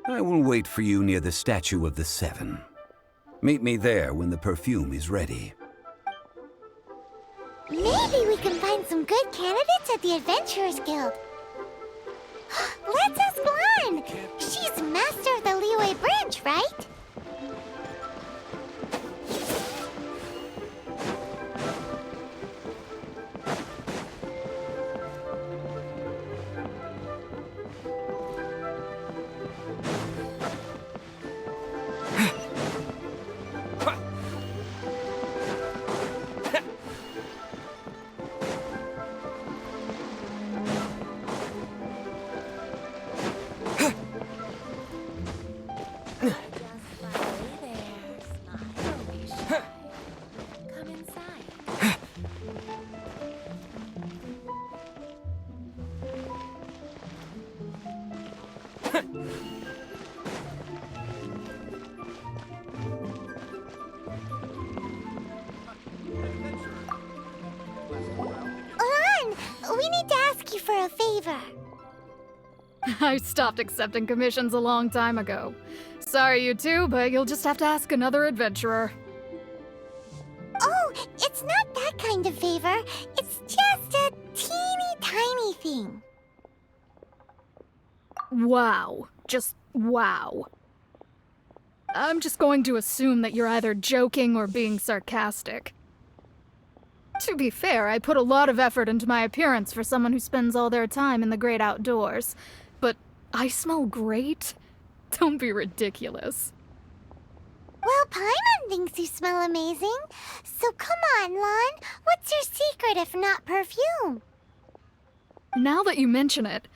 I will wait for you near the Statue of the Seven. Meet me there when the perfume is ready. Maybe we can find some good candidates at the Adventurers Guild. Let's ask Lan! She's master of the Liyue branch, right? We need to ask you for a favor. I stopped accepting commissions a long time ago. Sorry, you two, but you'll just have to ask another adventurer. Oh, it's not that kind of favor. It's just a teeny tiny thing. Wow. Just wow. I'm just going to assume that you're either joking or being sarcastic. To be fair, I put a lot of effort into my appearance for someone who spends all their time in the great outdoors. But I smell great? Don't be ridiculous. Well, Paimon thinks you smell amazing. So come on, Lan. What's your secret if not perfume? Now that you mention it,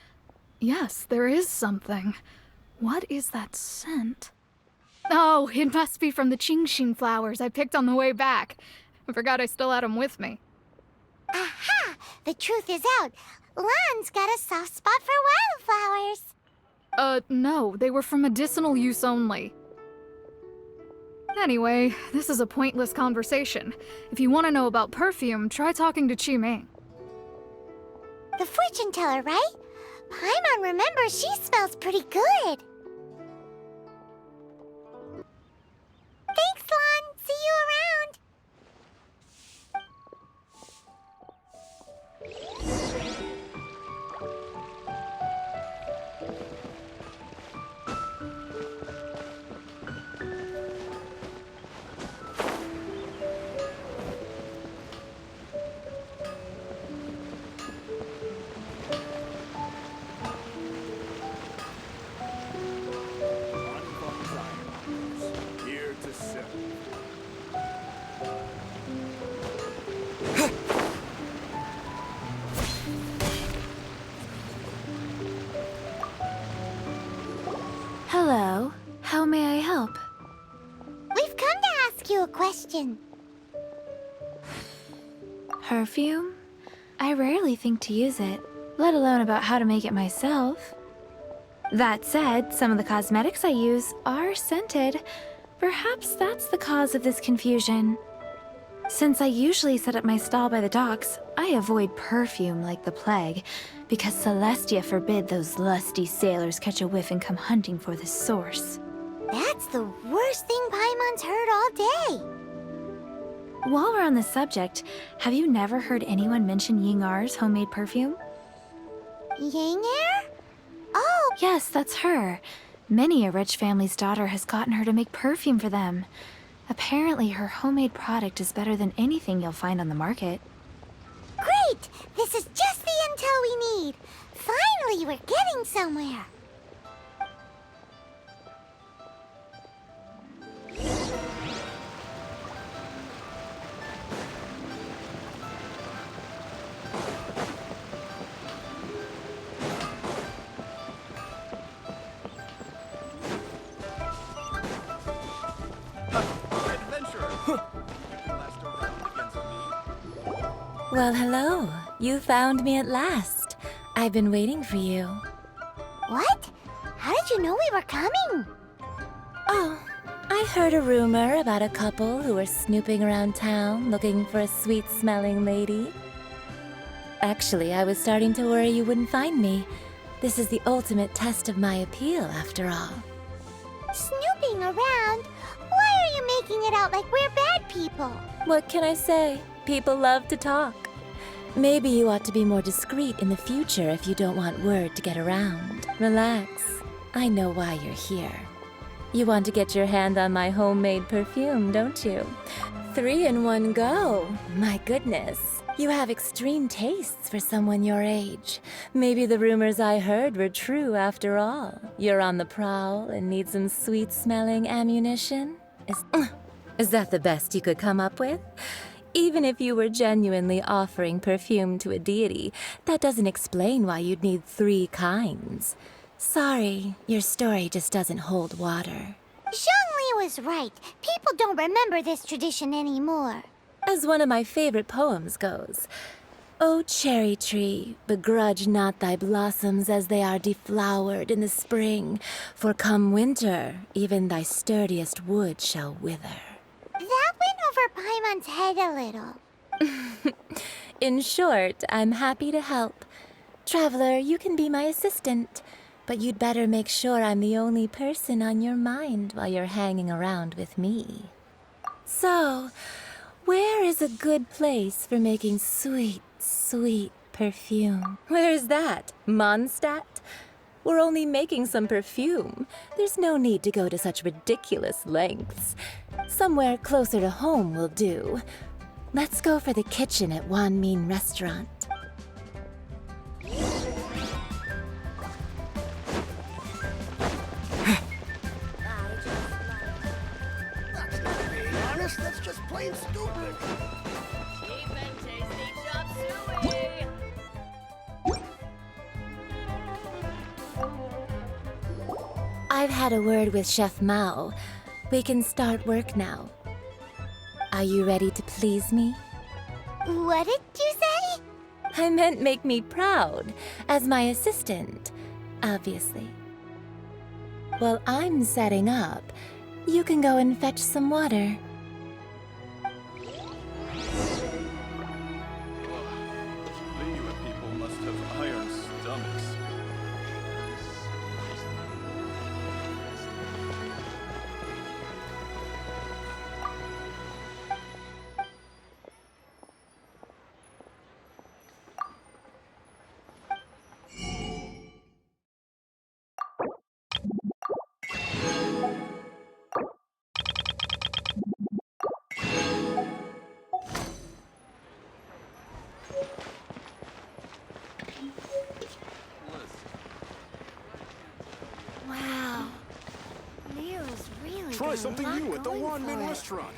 yes, there is something. What is that scent? Oh, it must be from the genshin flowers I picked on the way back. I forgot I still had them with me. Aha! The truth is out. Lan's got a soft spot for wildflowers. No, they were for medicinal use only. Anyway, this is a pointless conversation. If you want to know about perfume, try talking to Qiming. The fortune teller, right? Paimon remembers she smells pretty good. Thanks, Lan. See you around. Hello. How may I help? We've come to ask you a question. Perfume? I rarely think to use it, let alone about how to make it myself. That said, some of the cosmetics I use are scented. Perhaps that's the cause of this confusion. Since I usually set up my stall by the docks, I avoid perfume like the plague, because Celestia forbid those lusty sailors catch a whiff and come hunting for the source. That's the worst thing Paimon's heard all day. While we're on the subject, have you never heard anyone mention Yingar's homemade perfume? Yinger? Oh, Yes, that's her. Many a rich family's daughter has gotten her to make perfume for them. Apparently, her homemade product is better than anything you'll find on the market. great! This is just the intel we need. Finally, we're getting somewhere. Well, hello. You found me at last. I've been waiting for you. What? How did you know we were coming? Oh, I heard a rumor about a couple who were snooping around town looking for a sweet-smelling lady. Actually, I was starting to worry you wouldn't find me. This is the ultimate test of my appeal, after all. Snooping around? Why are you making it out like we're bad people? What can I say? People love to talk. Maybe you ought to be more discreet in the future if you don't want word to get around. Relax. I know why you're here. You want to get your hand on my homemade perfume, don't you? 3 in one go. My goodness. You have extreme tastes for someone your age. Maybe the rumors I heard were true after all. You're on the prowl and need some sweet-smelling ammunition? Is that the best you could come up with? Even if you were genuinely offering perfume to a deity, that doesn't explain why you'd need 3 kinds. Sorry, your story just doesn't hold water. Zhongli was right. People don't remember this tradition anymore. As one of my favorite poems goes, "O cherry tree, begrudge not thy blossoms as they are deflowered in the spring, for come winter, even thy sturdiest wood shall wither." That went over Paimon's head a little. In short, I'm happy to help. Traveler, you can be my assistant, but you'd better make sure I'm the only person on your mind while you're hanging around with me. So, where is a good place for making sweet, sweet perfume? Where is that? Mondstadt? We're only making some perfume. There's no need to go to such ridiculous lengths. Somewhere closer to home will do. Let's go for the kitchen at Wan Min Restaurant. That's not being honest, that's just plain stupid. Cheap and tasty chop suey! I've had a word with Chef Mao. We can start work now. Are you ready to please me? What did you say? I meant make me proud, as my assistant, obviously. While I'm setting up, you can go and fetch some water. Liyue people must have iron stomachs. Wow. Nero's really Try got a something lot new at the going Wan for Min it. Restaurant.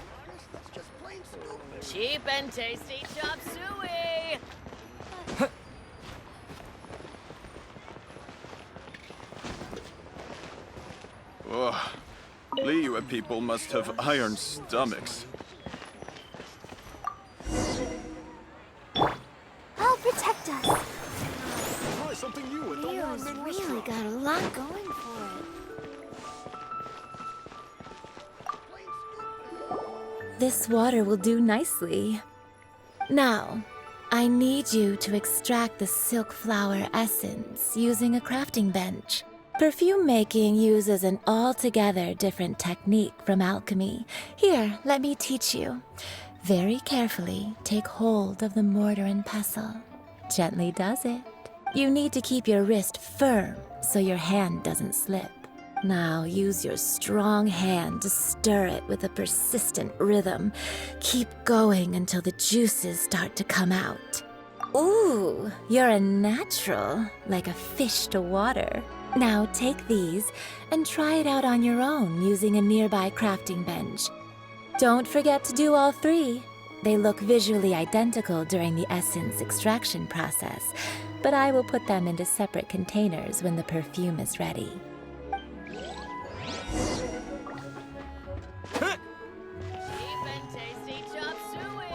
That's just plain stupid. Cheap and tasty chop suey! Ugh. Liyue people must have iron stomachs. I'll protect us. Try something new at the Wan Nero's Min really Restaurant. got a lot going for it. This water will do nicely. Now, I need you to extract the silk flower essence using a crafting bench. Perfume making uses an altogether different technique from alchemy. Here, let me teach you. Very carefully, take hold of the mortar and pestle. Gently does it. You need to keep your wrist firm so your hand doesn't slip. Now use your strong hand to stir it with a persistent rhythm. Keep going until the juices start to come out. Ooh, you're a natural, like a fish to water. Now take these and try it out on your own using a nearby crafting bench. Don't forget to do all 3. They look visually identical during the essence extraction process, but I will put them into separate containers when the perfume is ready. Cheap and tasty chop suey!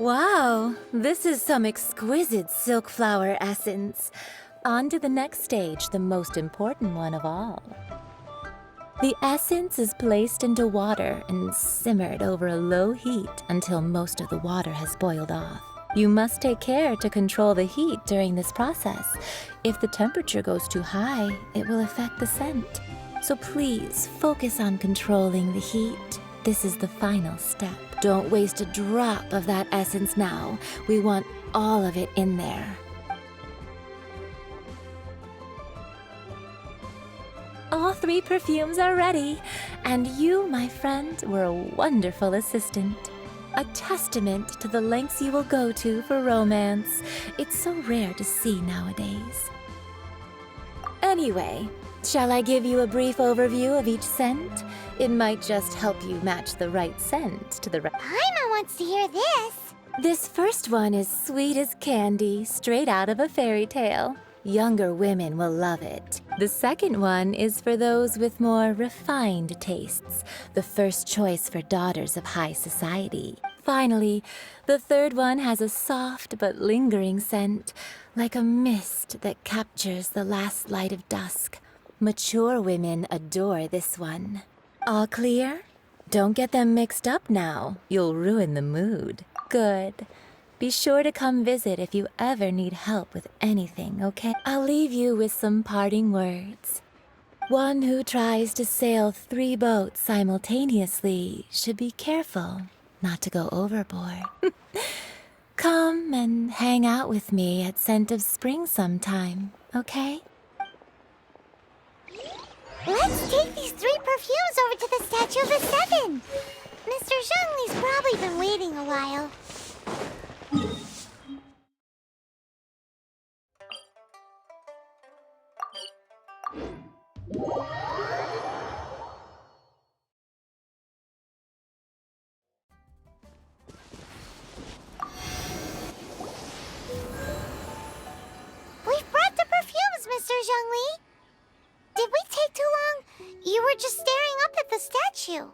Wow, this is some exquisite silk flower essence. On to the next stage, the most important one of all. The essence is placed into water and simmered over a low heat until most of the water has boiled off. You must take care to control the heat during this process. If the temperature goes too high, it will affect the scent. So please focus on controlling the heat. This is the final step. Don't waste a drop of that essence now. We want all of it in there. All 3 perfumes are ready, and you, my friend, were a wonderful assistant. A testament to the lengths you will go to for romance. It's so rare to see nowadays. Anyway, shall I give you a brief overview of each scent? It might just help you match the right scent to the right. Paimon wants to hear this. This first one is sweet as candy, straight out of a fairy tale. Younger women will love it. The second one is for those with more refined tastes, the first choice for daughters of high society. Finally, the third one has a soft but lingering scent, like a mist that captures the last light of dusk. Mature women adore this one. All clear? Don't get them mixed up now. You'll ruin the mood. Good. Be sure to come visit if you ever need help with anything, okay? I'll leave you with some parting words. One who tries to sail 3 boats simultaneously should be careful not to go overboard. Come and hang out with me at Scent of Spring sometime, okay? Let's take these 3 perfumes over to the Statue of the Seven. Mr. Zhongli's probably been waiting a while. We've brought the perfumes, Mr. Zhongli. Did we take too long? You were just staring up at the statue.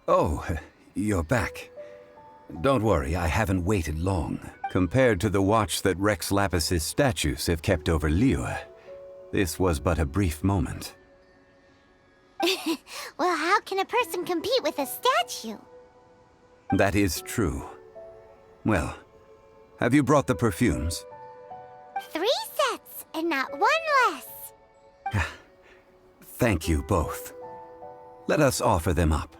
Oh, you're back. Don't worry, I haven't waited long. Compared to the watch that Rex Lapis's statues have kept over Liyue, this was but a brief moment. Well, how can a person compete with a statue? That is true. Well, have you brought the perfumes? 3 sets, and not 1 less. Thank you both. Let us offer them up.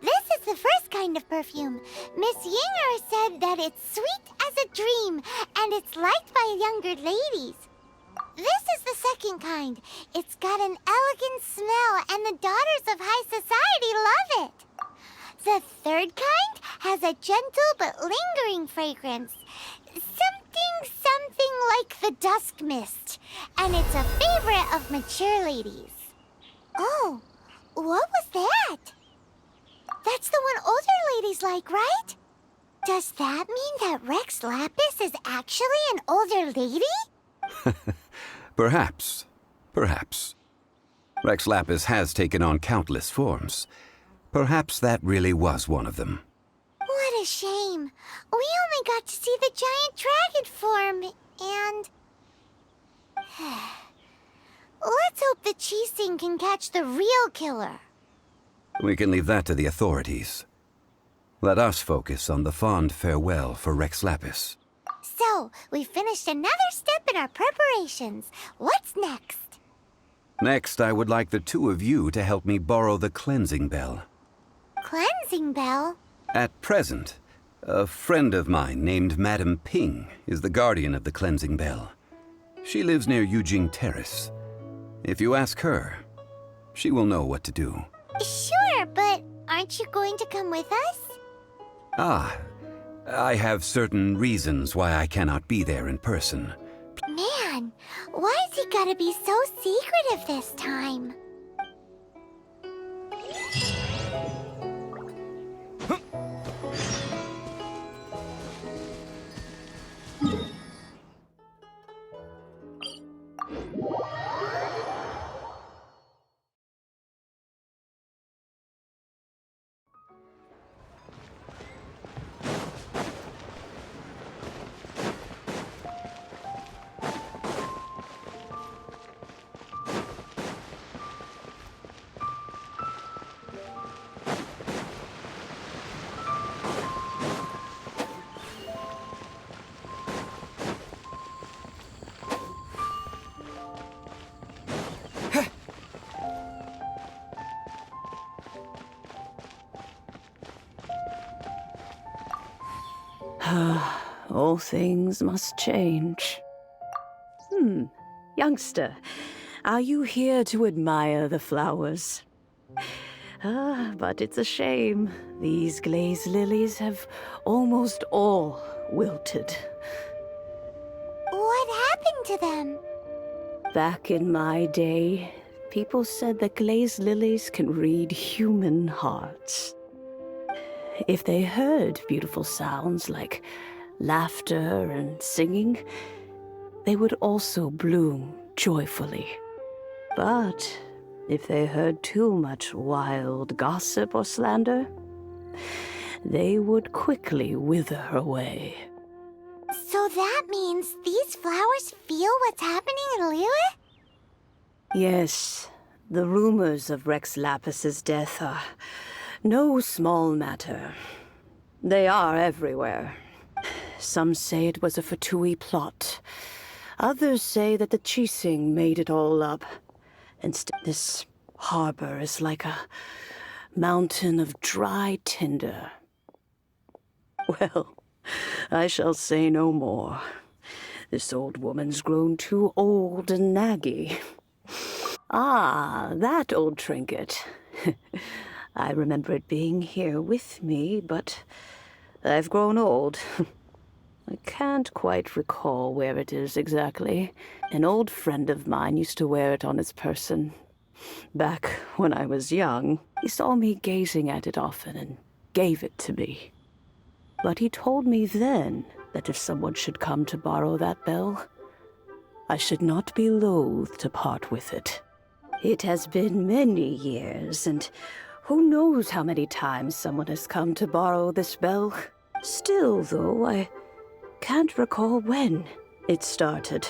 This is the first kind of perfume. Miss Yinger said that it's sweet as a dream, and it's liked by younger ladies. This is the second kind. It's got an elegant smell, and the daughters of high society love it. The third kind has a gentle but lingering fragrance. Something like the dusk mist, and it's a favorite of mature ladies. Oh, what was that? That's the one older ladies like, right? Does that mean that Rex Lapis is actually an older lady? Perhaps. Perhaps. Rex Lapis has taken on countless forms. Perhaps that really was one of them. What a shame. We only got to see the giant dragon form, and... Let's hope the Qixing can catch the real killer. We can leave that to the authorities. Let us focus on the fond farewell for Rex Lapis. So, we finished another step in our preparations. What's next? Next, I would like the 2 of you to help me borrow the cleansing bell. Cleansing bell? At present, a friend of mine named Madame Ping is the guardian of the cleansing bell. She lives near Yujing Terrace. If you ask her, she will know what to do. Sure, but aren't you going to come with us? Ah, I have certain reasons why I cannot be there in person. Man, why is he gotta be so secretive this time? All things must change. Youngster, are you here to admire the flowers? But it's a shame. These glazed lilies have almost all wilted. What happened to them? Back in my day, people said that glazed lilies can read human hearts. If they heard beautiful sounds like laughter and singing, they would also bloom joyfully. But if they heard too much wild gossip or slander, they would quickly wither away. So that means these flowers feel what's happening in Liyue? Yes, the rumors of Rex Lapis's death are no small matter. They are everywhere. Some say it was a Fatui plot. Others say that the Chising made it all up. Instead, this harbor is like a mountain of dry tinder. Well, I shall say no more. This old woman's grown too old and naggy. Ah, that old trinket. I remember it being here with me, but I've grown old. I can't quite recall where it is exactly. An old friend of mine used to wear it on his person. Back when I was young, he saw me gazing at it often and gave it to me. But he told me then that if someone should come to borrow that bell, I should not be loath to part with it. It has been many years, and who knows how many times someone has come to borrow this bell. Still, though, I can't recall when it started.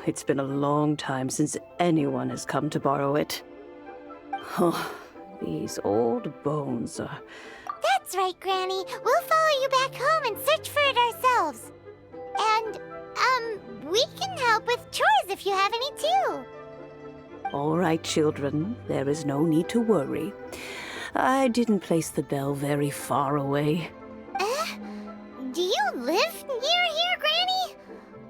It's been a long time since anyone has come to borrow it. Oh, these old bones are... That's right, Granny. We'll follow you back home and search for it ourselves. And, we can help with chores if you have any too. All right, children. There is no need to worry. I didn't place the bell very far away. Do you live near here, Granny?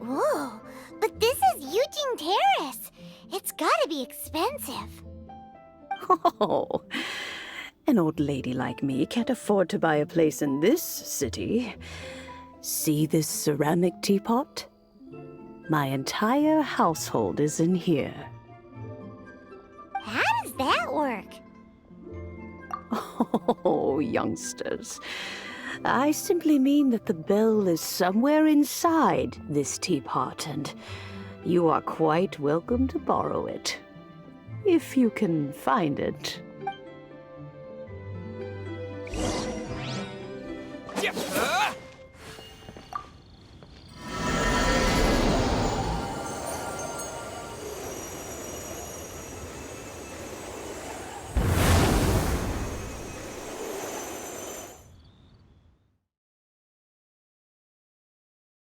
Whoa, but this is Eugene Terrace. It's gotta be expensive. Oh, an old lady like me can't afford to buy a place in this city. See this ceramic teapot? My entire household is in here. How does that work? Oh, youngsters. I simply mean that the bell is somewhere inside this teapot, and you are quite welcome to borrow it. If you can find it.